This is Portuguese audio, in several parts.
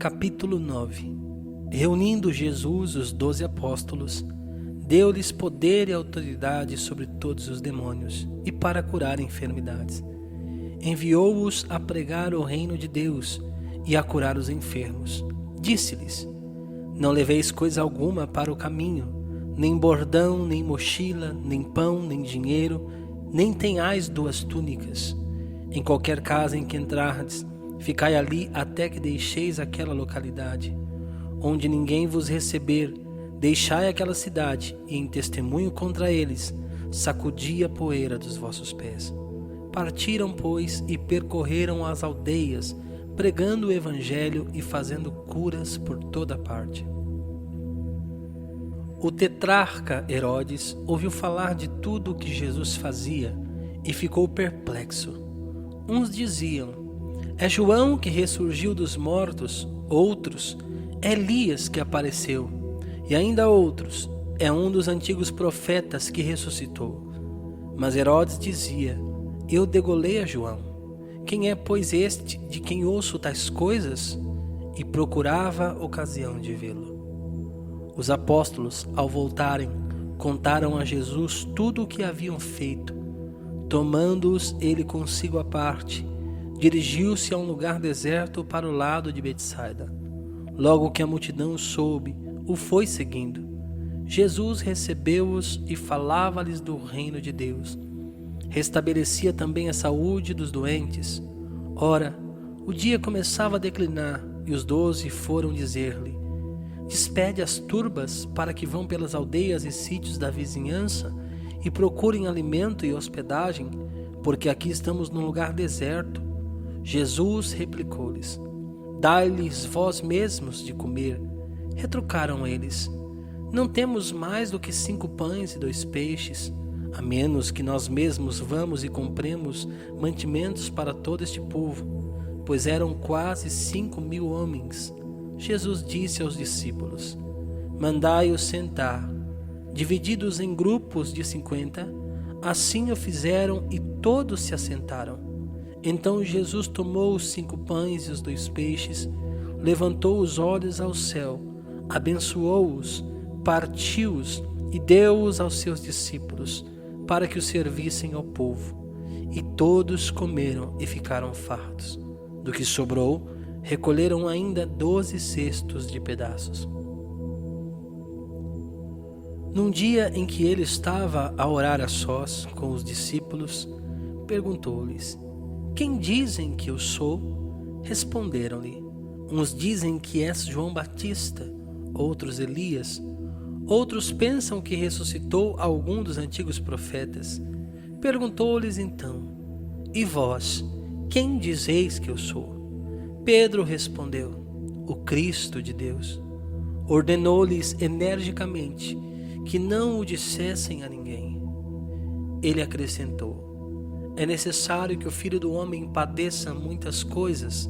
Capítulo 9. Reunindo Jesus os 12 apóstolos, deu-lhes poder e autoridade sobre todos os demônios e para curar enfermidades. Enviou-os a pregar o reino de Deus e a curar os enfermos. Disse-lhes: não leveis coisa alguma para o caminho, nem bordão, nem mochila, nem pão, nem dinheiro, nem tenhais 2 túnicas. Em qualquer casa em que entrardes, ficai ali até que deixeis aquela localidade. Onde ninguém vos receber, deixai aquela cidade, e em testemunho contra eles, sacudi a poeira dos vossos pés. Partiram, pois, e percorreram as aldeias, pregando o evangelho e fazendo curas por toda parte. O tetrarca Herodes ouviu falar de tudo o que Jesus fazia e ficou perplexo. Uns diziam: é João que ressurgiu dos mortos, outros: é Elias que apareceu, e ainda outros: é um dos antigos profetas que ressuscitou. Mas Herodes dizia: eu degolei a João. Quem é, pois, este de quem ouço tais coisas? E procurava ocasião de vê-lo. Os apóstolos, ao voltarem, contaram a Jesus tudo o que haviam feito. Tomando-os ele consigo à parte, dirigiu-se a um lugar deserto para o lado de Betsaida. Logo que a multidão soube, o foi seguindo. Jesus recebeu-os e falava-lhes do reino de Deus. Restabelecia também a saúde dos doentes. Ora, o dia começava a declinar, e os 12 foram dizer-lhe: despede as turbas para que vão pelas aldeias e sítios da vizinhança e procurem alimento e hospedagem, porque aqui estamos num lugar deserto. Jesus replicou-lhes: dai-lhes vós mesmos de comer. Retrucaram eles: não temos mais do que 5 pães e 2 peixes, a menos que nós mesmos vamos e compremos mantimentos para todo este povo, pois eram quase 5.000 homens. Jesus disse aos discípulos: mandai-os sentar. Divididos em grupos de 50, assim o fizeram e todos se assentaram. Então Jesus tomou os 5 pães e os 2 peixes, levantou os olhos ao céu, abençoou-os, partiu-os e deu-os aos seus discípulos, para que os servissem ao povo. E todos comeram e ficaram fartos. Do que sobrou, recolheram ainda 12 cestos de pedaços. Num dia em que ele estava a orar a sós com os discípulos, perguntou-lhes: quem dizem que eu sou? Responderam-lhe: uns dizem que és João Batista, outros Elias, outros pensam que ressuscitou algum dos antigos profetas. Perguntou-lhes então: e vós, quem dizeis que eu sou? Pedro respondeu: o Cristo de Deus. Ordenou-lhes energicamente que não o dissessem a ninguém. Ele acrescentou: é necessário que o Filho do Homem padeça muitas coisas,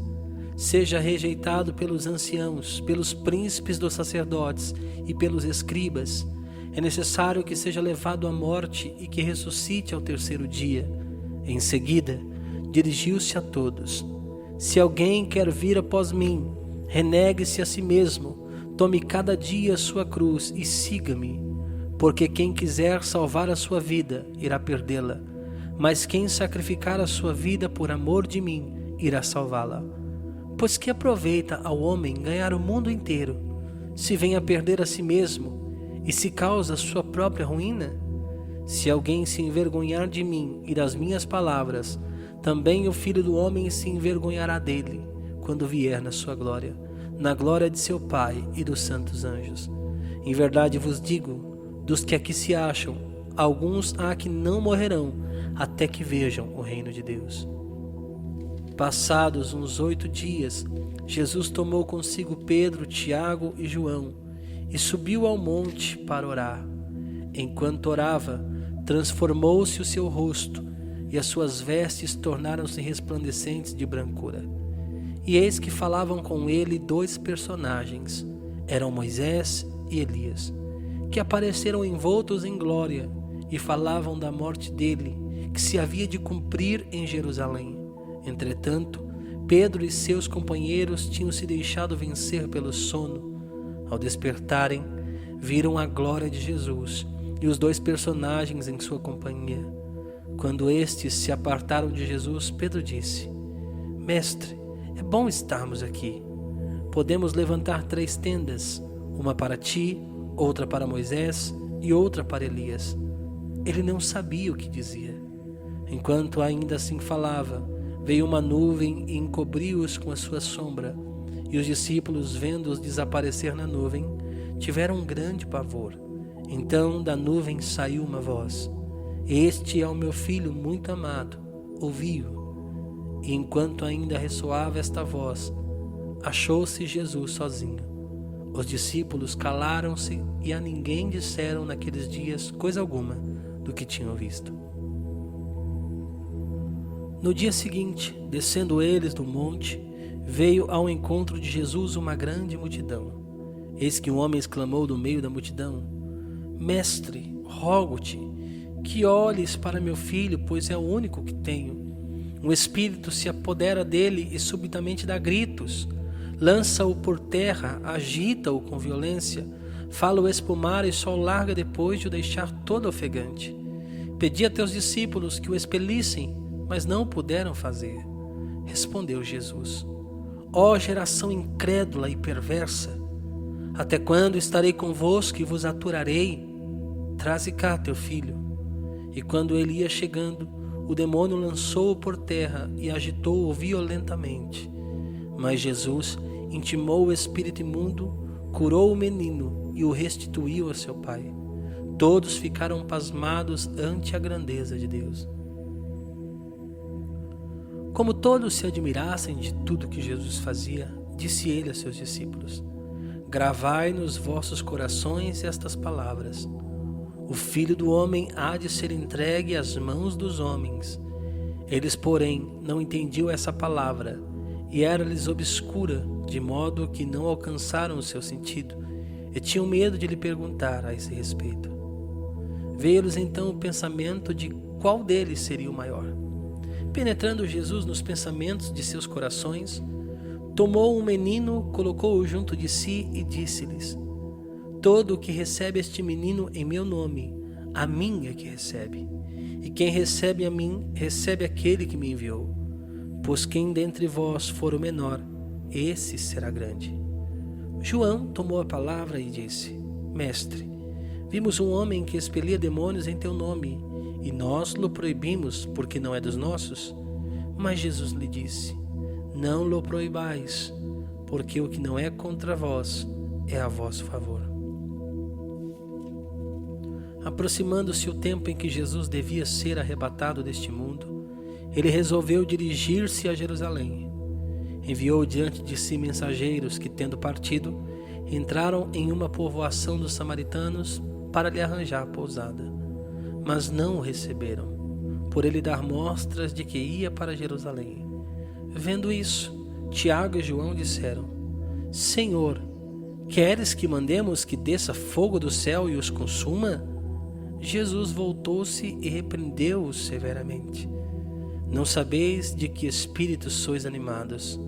seja rejeitado pelos anciãos, pelos príncipes dos sacerdotes e pelos escribas. É necessário que seja levado à morte e que ressuscite ao 3º dia. Em seguida, dirigiu-se a todos: se alguém quer vir após mim, renegue-se a si mesmo, tome cada dia a sua cruz e siga-me. Porque quem quiser salvar a sua vida, irá perdê-la. Mas quem sacrificar a sua vida por amor de mim, irá salvá-la. Pois que aproveita ao homem ganhar o mundo inteiro, se vem a perder a si mesmo, e se causa a sua própria ruína? Se alguém se envergonhar de mim e das minhas palavras, também o Filho do Homem se envergonhará dele, quando vier na sua glória, na glória de seu Pai e dos santos anjos. Em verdade vos digo, dos que aqui se acham, alguns há que não morrerão, até que vejam o reino de Deus. Passados uns 8 dias, Jesus tomou consigo Pedro, Tiago e João, e subiu ao monte para orar. Enquanto orava, transformou-se o seu rosto, e as suas vestes tornaram-se resplandecentes de brancura. E eis que falavam com ele 2 personagens, eram Moisés e Elias, que apareceram envoltos em glória, e falavam da morte dele, que se havia de cumprir em Jerusalém. Entretanto, Pedro e seus companheiros tinham se deixado vencer pelo sono. Ao despertarem, viram a glória de Jesus e os dois personagens em sua companhia. Quando estes se apartaram de Jesus, Pedro disse: Mestre, é bom estarmos aqui. Podemos levantar 3 tendas, uma para ti, outra para Moisés e outra para Elias. Ele não sabia o que dizia. Enquanto ainda assim falava, veio uma nuvem e encobriu-os com a sua sombra. E os discípulos, vendo-os desaparecer na nuvem, tiveram um grande pavor. Então da nuvem saiu uma voz: Este é o meu filho muito amado, ouvi-o. E enquanto ainda ressoava esta voz, achou-se Jesus sozinho. Os discípulos calaram-se e a ninguém disseram naqueles dias coisa alguma do que tinham visto. No dia seguinte, descendo eles do monte, veio ao encontro de Jesus uma grande multidão. Eis que um homem exclamou do meio da multidão: Mestre, rogo-te que olhes para meu filho, pois é o único que tenho. Um espírito se apodera dele e subitamente dá gritos. Lança-o por terra, agita-o com violência, fala-o espumar e só o larga depois de o deixar todo ofegante. Pedi a teus discípulos que o expelissem, mas não puderam fazer. Respondeu Jesus: Ó geração incrédula e perversa, até quando estarei convosco e vos aturarei? Traze cá teu filho. E quando ele ia chegando, o demônio lançou-o por terra e agitou-o violentamente. Mas Jesus intimou o espírito imundo, curou o menino e o restituiu a seu pai. Todos ficaram pasmados ante a grandeza de Deus. Como todos se admirassem de tudo que Jesus fazia, disse ele a seus discípulos: Gravai nos vossos corações estas palavras. O Filho do Homem há de ser entregue às mãos dos homens. Eles, porém, não entendiam essa palavra, e era-lhes obscura, de modo que não alcançaram o seu sentido, e tinham medo de lhe perguntar a esse respeito. Veio-lhes então o pensamento de qual deles seria o maior. Penetrando Jesus nos pensamentos de seus corações, tomou um menino, colocou-o junto de si e disse-lhes: Todo o que recebe este menino em meu nome, a mim é que recebe. E quem recebe a mim, recebe aquele que me enviou. Pois quem dentre vós for o menor, esse será grande. João tomou a palavra e disse: Mestre, vimos um homem que expelia demônios em teu nome, e nós lhe proibimos, porque não é dos nossos. Mas Jesus lhe disse: Não lhe proibais, porque o que não é contra vós é a vosso favor. Aproximando-se o tempo em que Jesus devia ser arrebatado deste mundo, ele resolveu dirigir-se a Jerusalém. Enviou diante de si mensageiros que, tendo partido, entraram em uma povoação dos samaritanos para lhe arranjar pousada. Mas não o receberam, por ele dar mostras de que ia para Jerusalém. Vendo isso, Tiago e João disseram: Senhor, queres que mandemos que desça fogo do céu e os consuma? Jesus voltou-se e repreendeu-os severamente. Não sabeis de que espírito sois animados?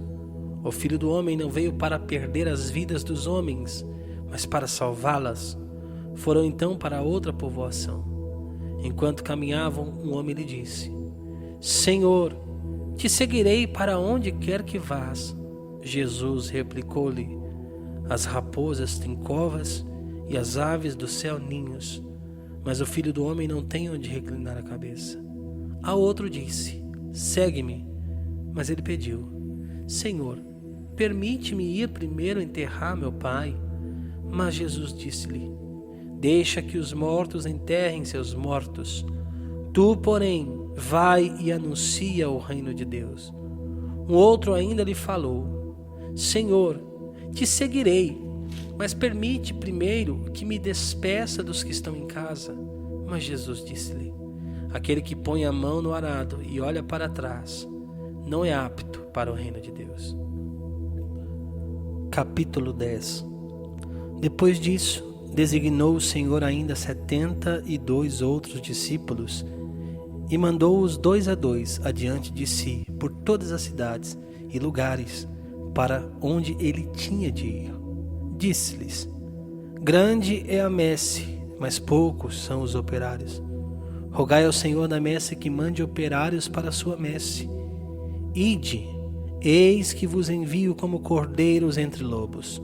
O Filho do Homem não veio para perder as vidas dos homens, mas para salvá-las. Foram então para outra povoação. Enquanto caminhavam, um homem lhe disse: Senhor, te seguirei para onde quer que vás. Jesus replicou-lhe: As raposas têm covas e as aves do céu ninhos, mas o Filho do Homem não tem onde reclinar a cabeça. A outro disse: Segue-me. Mas ele pediu: Senhor, permite-me ir primeiro enterrar meu pai. Mas Jesus disse-lhe: Deixa que os mortos enterrem seus mortos. Tu, porém, vai e anuncia o reino de Deus. Um outro ainda lhe falou: Senhor, te seguirei, mas permite primeiro que me despeça dos que estão em casa. Mas Jesus disse-lhe: Aquele que põe a mão no arado e olha para trás, não é apto para o reino de Deus. Capítulo 10. Depois disso, designou o Senhor ainda 72 outros discípulos e mandou-os 2 a 2 adiante de si por todas as cidades e lugares para onde ele tinha de ir. Disse-lhes: grande é a messe, mas poucos são os operários. Rogai ao Senhor da messe que mande operários para a sua messe. Ide, eis que vos envio como cordeiros entre lobos.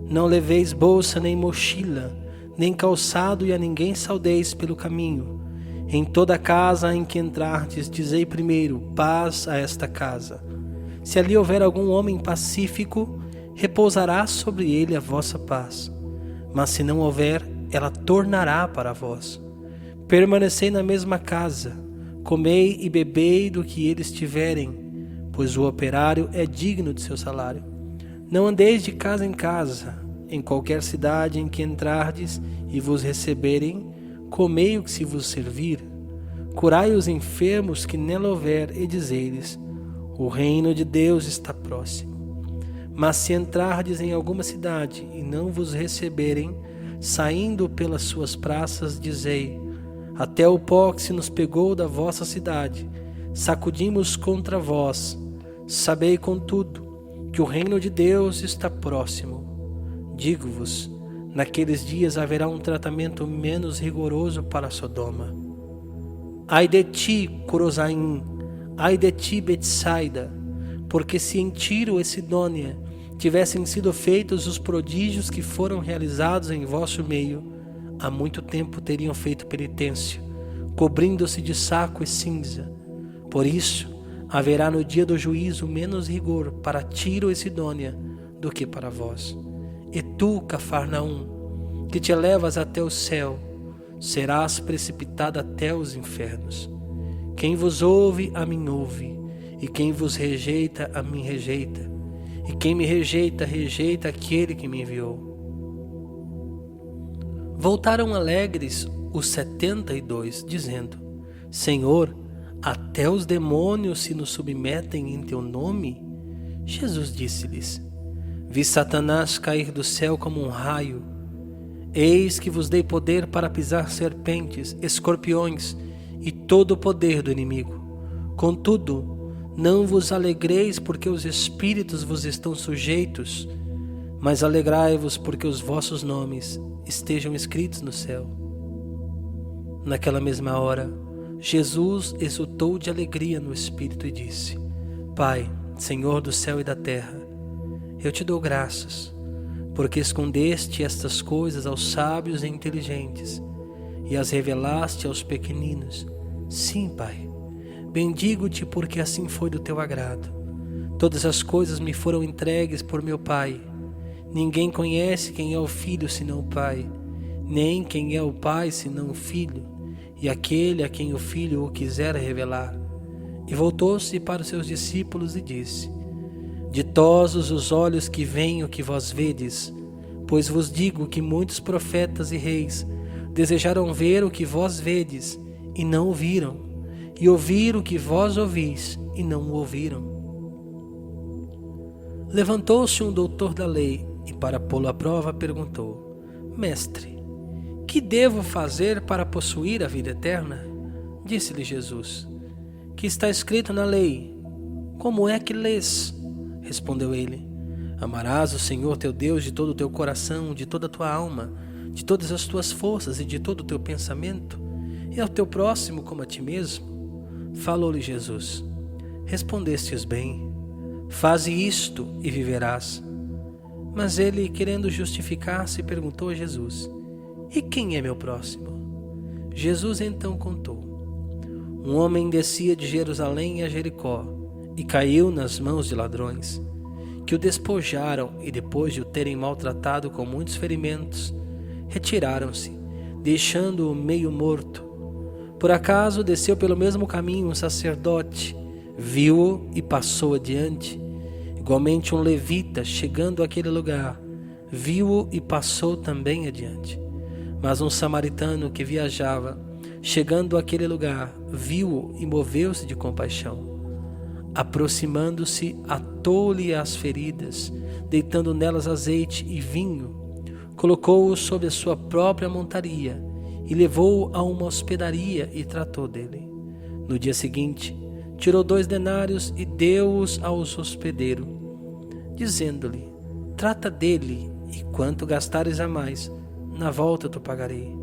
Não leveis bolsa nem mochila, nem calçado, e a ninguém saudeis pelo caminho. Em toda casa em que entrardes, dizei primeiro: paz a esta casa. Se ali houver algum homem pacífico, repousará sobre ele a vossa paz. Mas se não houver, ela tornará para vós. Permanecei na mesma casa, comei e bebei do que eles tiverem, pois o operário é digno de seu salário. Não andeis de casa em casa. Em qualquer cidade em que entrardes e vos receberem, comei o que se vos servir. Curai os enfermos que nela houver, e dizei-lhes: o reino de Deus está próximo. Mas se entrardes em alguma cidade e não vos receberem, saindo pelas suas praças, dizei: até o pó que se nos pegou da vossa cidade, sacudimos contra vós. Sabei, contudo, que o reino de Deus está próximo. Digo-vos, naqueles dias haverá um tratamento menos rigoroso para Sodoma. Ai de ti, Corozaim! Ai de ti, Betsaida! Porque se em Tiro e Sidônia tivessem sido feitos os prodígios que foram realizados em vosso meio, há muito tempo teriam feito penitência, cobrindo-se de saco e cinza. Por isso, haverá no dia do juízo menos rigor para Tiro e Sidônia do que para vós. E tu, Cafarnaum, que te elevas até o céu, serás precipitada até os infernos. Quem vos ouve, a mim ouve, e quem vos rejeita, a mim rejeita, e quem me rejeita, rejeita aquele que me enviou. Voltaram alegres os 72, dizendo: Senhor, até os demônios se nos submetem em teu nome? Jesus disse-lhes: Vi Satanás cair do céu como um raio. Eis que vos dei poder para pisar serpentes, escorpiões e todo o poder do inimigo. Contudo, não vos alegreis porque os espíritos vos estão sujeitos, mas alegrai-vos porque os vossos nomes estejam escritos no céu. Naquela mesma hora, Jesus exultou de alegria no Espírito e disse: Pai, Senhor do céu e da terra, eu te dou graças, porque escondeste estas coisas aos sábios e inteligentes e as revelaste aos pequeninos. Sim, Pai, bendigo-te porque assim foi do teu agrado. Todas as coisas me foram entregues por meu Pai. Ninguém conhece quem é o Filho senão o Pai, nem quem é o Pai senão o Filho, e aquele a quem o Filho o quiser revelar. E voltou-se para os seus discípulos e disse: Ditosos os olhos que veem o que vós vedes, pois vos digo que muitos profetas e reis desejaram ver o que vós vedes e não o viram, e ouvir o que vós ouvis e não o ouviram. Levantou-se um doutor da lei e, para pô-lo à prova, perguntou: Mestre, que devo fazer para possuir a vida eterna? Disse-lhe Jesus: Que está escrito na lei? Como é que lês? Respondeu ele: Amarás o Senhor teu Deus de todo o teu coração, de toda a tua alma, de todas as tuas forças e de todo o teu pensamento, e ao teu próximo como a ti mesmo. Falou-lhe Jesus: Respondestes bem, faze isto e viverás. Mas ele, querendo justificar-se, perguntou a Jesus: E quem é meu próximo? Jesus então contou: Um homem descia de Jerusalém a Jericó e caiu nas mãos de ladrões, que o despojaram e, depois de o terem maltratado com muitos ferimentos, retiraram-se, deixando-o meio morto. Por acaso desceu pelo mesmo caminho um sacerdote, viu-o e passou adiante. Igualmente um levita, chegando àquele lugar, viu-o e passou também adiante. Mas um samaritano que viajava, chegando àquele lugar, viu-o e moveu-se de compaixão. Aproximando-se, atou-lhe as feridas, deitando nelas azeite e vinho, colocou-o sob a sua própria montaria e levou-o a uma hospedaria e tratou dele. No dia seguinte, tirou 2 denários e deu-os ao hospedeiro, dizendo-lhe: trata dele, e quanto gastares a mais, na volta te pagarei.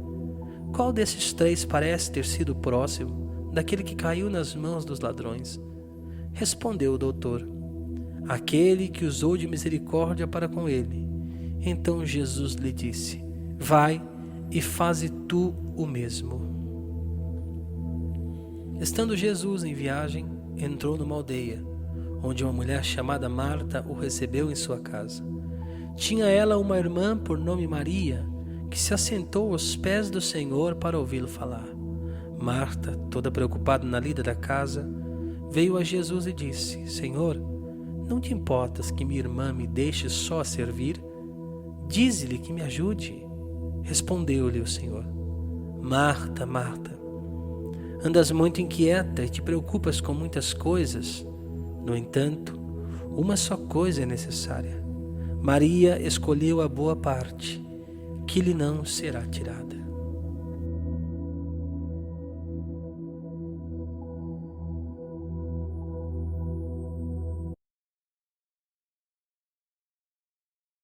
Qual desses 3 parece ter sido próximo daquele que caiu nas mãos dos ladrões? Respondeu o doutor: aquele que usou de misericórdia para com ele. Então Jesus lhe disse: vai e faze tu o mesmo. Estando Jesus em viagem, entrou numa aldeia, onde uma mulher chamada Marta o recebeu em sua casa. Tinha ela uma irmã por nome Maria, que se assentou aos pés do Senhor para ouvi-lo falar. Marta, toda preocupada na lida da casa, veio a Jesus e disse: Senhor, não te importas que minha irmã me deixe só a servir? Dize-lhe que me ajude. Respondeu-lhe o Senhor: Marta, Marta, andas muito inquieta e te preocupas com muitas coisas. No entanto, uma só coisa é necessária. Maria escolheu a boa parte, que lhe não será tirada.